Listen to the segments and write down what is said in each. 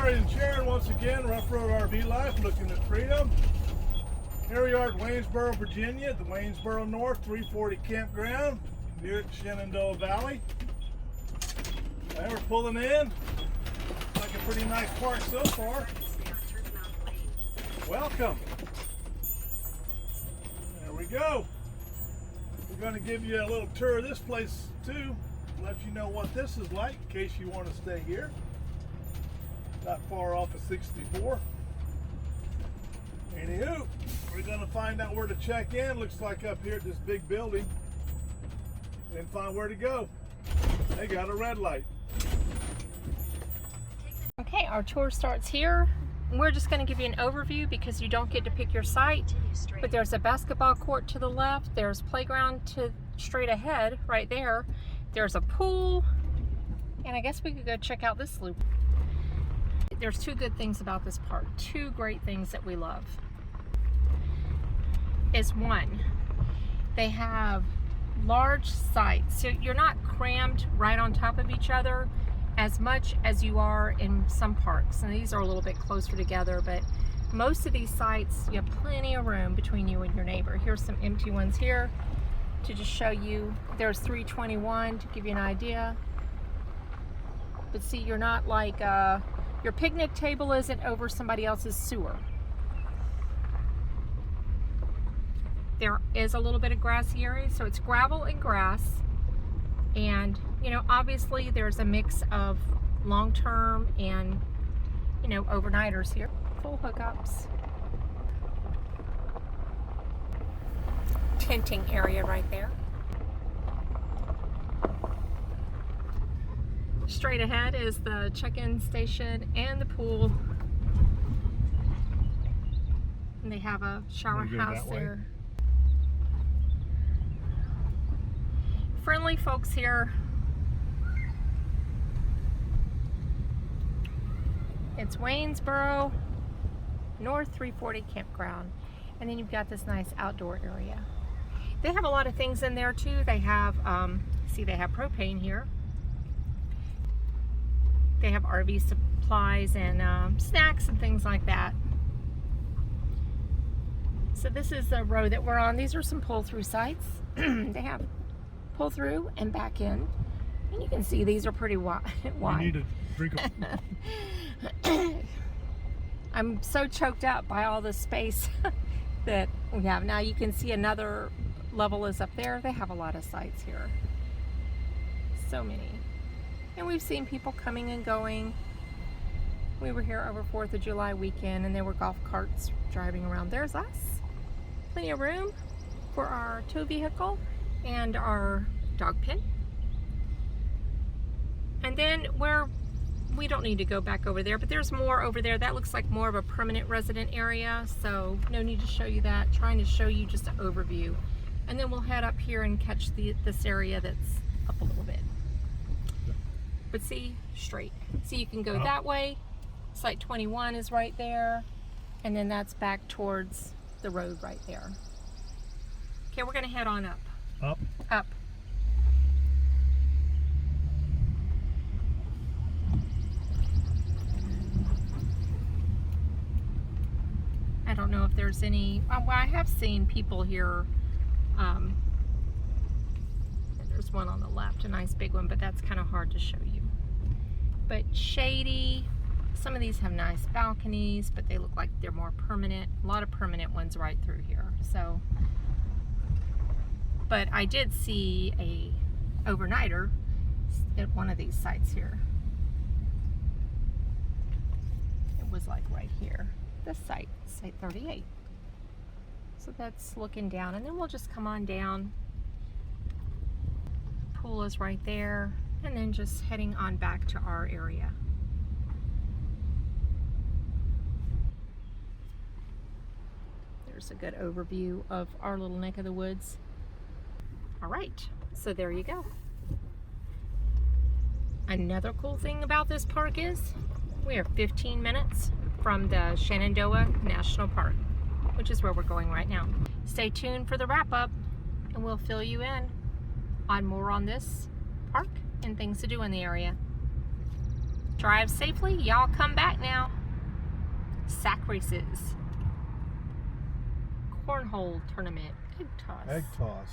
Larry and Sharon once again, Rough Road RV Life, looking at freedom. Here we are at Waynesboro, Virginia, the Waynesboro North 340 Campground near the Shenandoah Valley. And we're pulling in. Like a pretty nice park so far. Welcome. There we go. We're going to give you a little tour of this place too. Let you know what this is like in case you want to stay here. Not far off of 64. Anywho, we're going to find out where to check in. Looks like up here at this big building. Then find where to go. They got a red light. Okay, our tour starts here. We're just going to give you an overview because you don't get to pick your site. But there's a basketball court to the left. There's playground to straight ahead right there. There's a pool. And I guess we could go check out this loop. There's two good things about this park. Two great things that we love. Is one, they have large sites. So you're not crammed right on top of each other as much as you are in some parks. And these are a little bit closer together, but most of these sites, you have plenty of room between you and your neighbor. Here's some empty ones here to just show you. There's 321 to give you an idea. But see, you're not like, your picnic table isn't over somebody else's sewer. There is a little bit of grassy area, so it's gravel and grass. And, you know, obviously there's a mix of long-term and, you know, overnighters here. Full hookups. Tenting area right there. Straight ahead is the check-in station and the pool. And they have a shower house there. Friendly folks here. It's Waynesboro North 340 Campground. And then you've got this nice outdoor area. They have a lot of things in there too. They have, see, they have propane here. They have RV supplies and snacks and things like that. So this is the road that we're on. These are some pull-through sites. They have pull through and back in. And you can see these are pretty wide. You need a drink of... I'm so choked up by all the space that we have. Now you can see another level is up there. They have a lot of sites here. So many. And we've seen people coming and going. We were here over 4th of July weekend and there were golf carts driving around. There's us. Plenty of room for our tow vehicle and our dog pen. And then we don't need to go back over there, but there's more over there. That looks like more of a permanent resident area, so no need to show you that. Trying to show you just an overview. And then we'll head up here and catch this area that's up a little bit. But see, straight. So you can go that way. Site 21 is right there. And then that's back towards the road right there. Okay, we're gonna head on up. Up? Up. I don't know if there's any, well, I have seen people here. There's one on the left, a nice big one, but that's kind of hard to show you. But shady. Some of these have nice balconies, but they look like they're more permanent. A lot of permanent ones right through here. So, but I did see a overnighter at one of these sites here. It was like right here. This site, site 38. So that's looking down, and then we'll just come on down. Pool is right there, and then just heading on back to our area. There's a good overview of our little neck of the woods. All right, so there you go. Another cool thing about this park is we are 15 minutes from the Shenandoah National Park, which is where we're going right now. Stay tuned for the wrap-up, and we'll fill you in on more on this park and things to do in the area. Drive safely. Y'all come back now. Sack races. Cornhole tournament. Egg toss. Egg toss.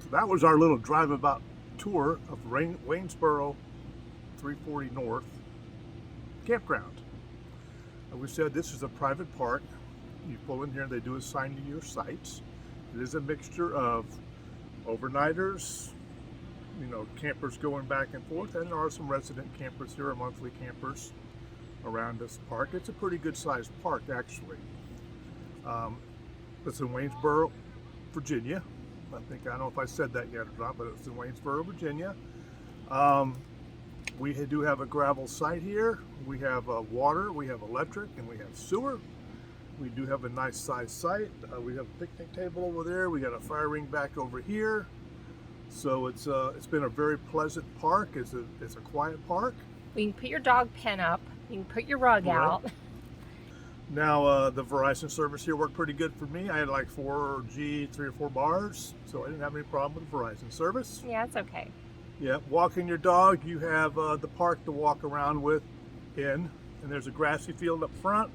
So that was our little drive-about tour of Waynesboro 340 North Campground. We said this is a private park. You pull in here, they do assign you your sites. It is a mixture of overnighters, you know, campers going back and forth, and there are some resident campers here, or monthly campers around this park. It's a pretty good sized park, actually. It's in Waynesboro, Virginia. I don't know if I said that yet or not, but it's in Waynesboro, Virginia. We do have a gravel site here. We have water, we have electric, and we have sewer. We do have a nice sized site. We have a picnic table over there. We got a fire ring back over here. So it's been a very pleasant park. It's a quiet park. You can put your dog pen up. You can put your rug out. Now the Verizon service here worked pretty good for me. I had like 4G, 3 or 4 bars, so I didn't have any problem with the Verizon service. Yeah, it's okay. Yeah, walking your dog, you have the park to walk around and there's a grassy field up front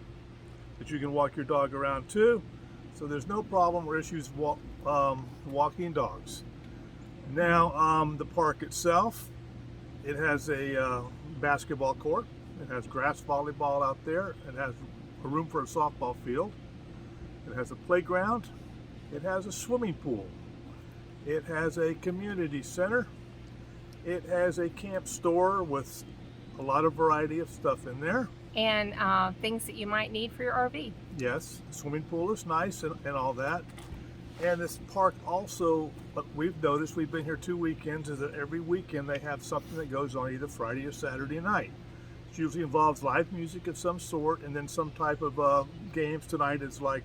that you can walk your dog around too. So there's no problem or issues walking dogs. Now the park itself, it has a basketball court. It has grass volleyball out there. It has a room for a softball field. It has a playground. It has a swimming pool. It has a community center. It has a camp store with a lot of variety of stuff in there. And things that you might need for your RV. Yes, the swimming pool is nice and all that. And this park also, we've noticed, we've been here 2 weekends, is that every weekend they have something that goes on either Friday or Saturday night. It usually involves live music of some sort and then some type of games. Tonight it's like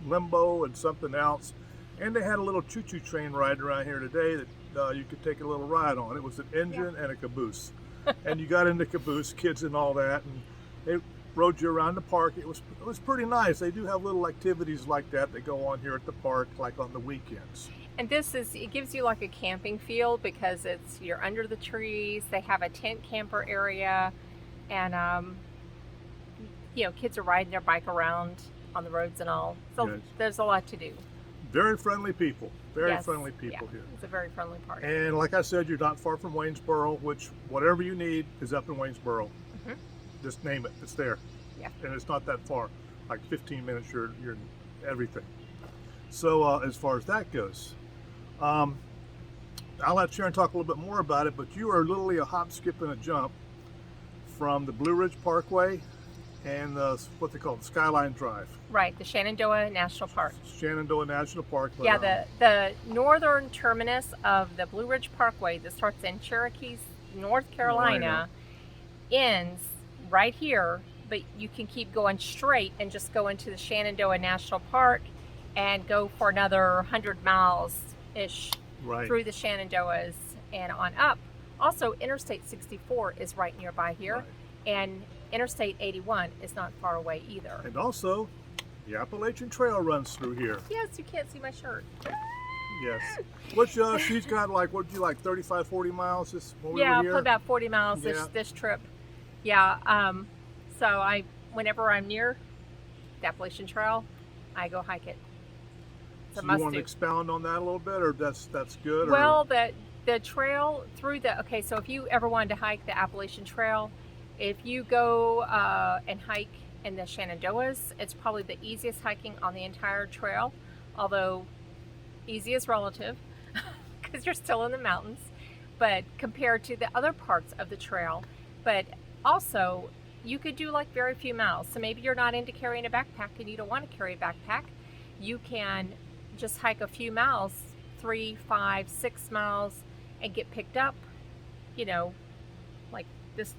limbo and something else. And they had a little choo-choo train ride around here today that you could take a little ride on. It was an engine and a caboose. And you got in the caboose, kids and all that, and they rode you around the park. It was pretty nice. They do have little activities like that go on here at the park, like on the weekends. And it gives you like a camping feel because you're under the trees. They have a tent camper area, and you know, kids are riding their bike around on the roads and all. So yes. There's a lot to do. Very friendly people. Very friendly people here. It's a very friendly park. And like I said, you're not far from Waynesboro, which whatever you need is up in Waynesboro. Mm-hmm. Just name it. It's there. Yeah. And it's not that far. Like 15 minutes, you're in everything. So as far as that goes, I'll let Sharon talk a little bit more about it, but you are literally a hop, skip, and a jump from the Blue Ridge Parkway and what they call the Skyline Drive. Right, the Shenandoah National Park. Shenandoah National Park. Yeah, the northern terminus of the Blue Ridge Parkway that starts in Cherokee, North Carolina, ends right here, but you can keep going straight and just go into the Shenandoah National Park and go for another 100 miles-ish through the Shenandoahs and on up. Also, Interstate 64 is right nearby here, and Interstate 81 is not far away either. And also, the Appalachian Trail runs through here. Yes, you can't see my shirt. Yes. Which she's got like, 35, 40 miles this when we were here? About 40 miles this trip. Yeah. So whenever I'm near the Appalachian Trail, I go hike it. So you want to expound on that a little bit, or that's good? Well, the trail through so if you ever wanted to hike the Appalachian Trail, if you go and hike in the Shenandoahs, it's probably the easiest hiking on the entire trail, although easy is relative because you're still in the mountains, but compared to the other parts of the trail. But also, you could do like very few miles. So maybe you're not into carrying a backpack and you don't want to carry a backpack. You can just hike a few miles, 3, 5, 6 miles, and get picked up, like this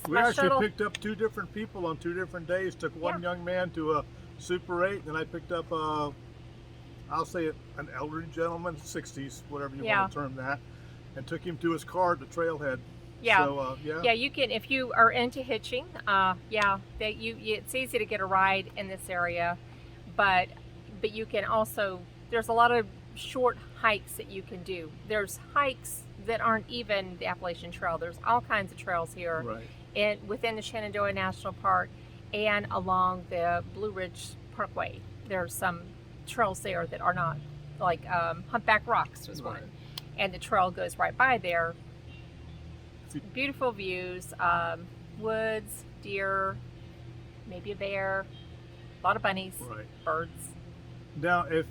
we actually picked up 2 different people on 2 different days. Took one young man to a Super 8, and then I picked up I'll say an elderly gentleman, 60s, whatever you want to term that, and took him to his car at the trailhead. Yeah. So, you can, if you are into hitching, it's easy to get a ride in this area, but you can also, there's a lot of short hikes that you can do. There's hikes that aren't even the Appalachian Trail. There's all kinds of trails here within the Shenandoah National Park and along the Blue Ridge Parkway. There's some trails there that are not, like Humpback Rocks was one, and the trail goes right by there. Beautiful views, woods, deer, maybe a bear, a lot of bunnies, birds. Now, if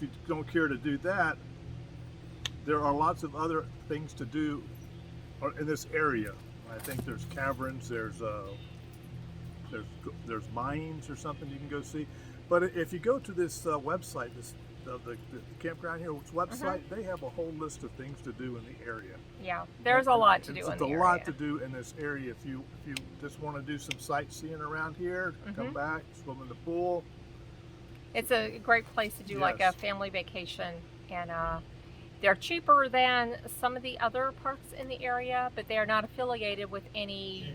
you don't care to do that, there are lots of other things to do in this area. I think there's caverns, there's mines or something you can go see. But if you go to this website, the Campground Hero's website, they have a whole list of things to do in the area. Yeah, there's a lot to do in the area. There's a lot to do in this area. If you just want to do some sightseeing around here, come back, swim in the pool. It's a great place to do like a family vacation, and they're cheaper than some of the other parks in the area, but they are not affiliated with any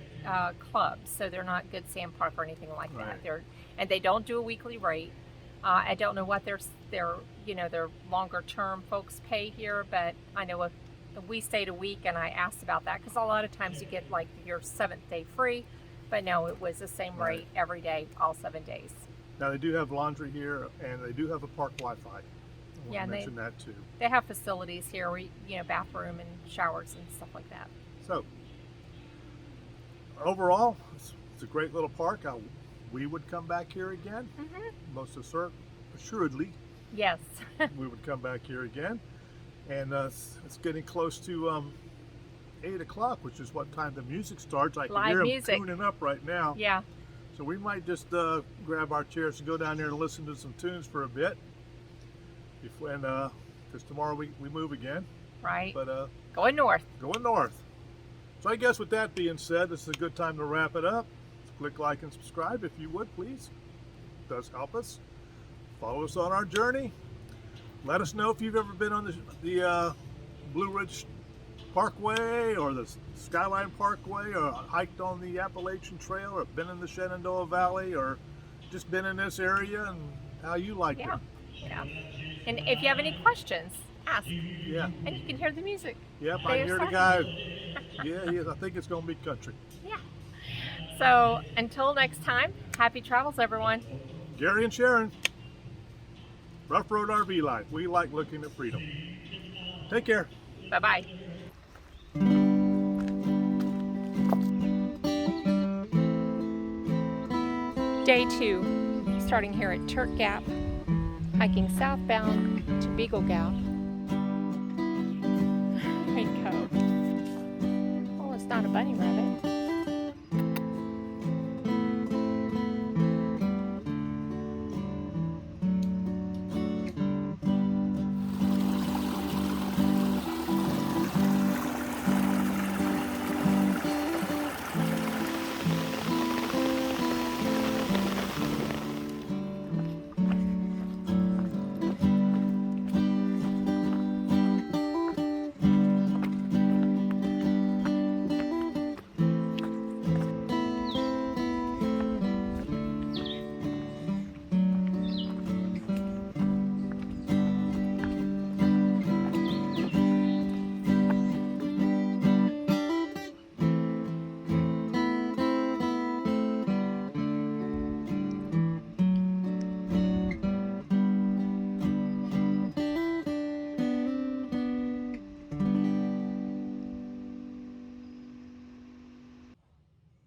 clubs, so they're not Good Sam Park or anything like that. And they don't do a weekly rate. I don't know what their longer term folks pay here, but I know if we stayed a week and I asked about that, because a lot of times you get like your 7th day free, but no, it was the same rate every day, all 7 days. Now they do have laundry here, and they do have a park Wi-Fi. I want to mention that too. They have facilities here, where, bathroom and showers and stuff like that. So overall, it's a great little park. We would come back here again. Most assuredly. Yes. We would come back here again. And it's getting close to 8 o'clock, which is what time the music starts. I can hear them tuning up right now. Yeah. So we might just grab our chairs and go down there and listen to some tunes for a bit. Because tomorrow we move again. Right. But going north. Going north. So I guess with that being said, this is a good time to wrap it up. Click like and subscribe if you would, please. It does help us. Follow us on our journey. Let us know if you've ever been on the Blue Ridge Parkway or the Skyline Parkway, or hiked on the Appalachian Trail, or been in the Shenandoah Valley, or just been in this area, and how you like it. Yeah. And if you have any questions, ask. Yeah. And you can hear the music. Yep, I hear the guy. Yeah, I think it's going to be country. Yeah. So until next time, happy travels, everyone. Gary and Sharon, Rough Road RV Life. We like looking at freedom. Take care. Bye-bye. Day 2, starting here at Turk Gap, hiking southbound to Beagle Gap,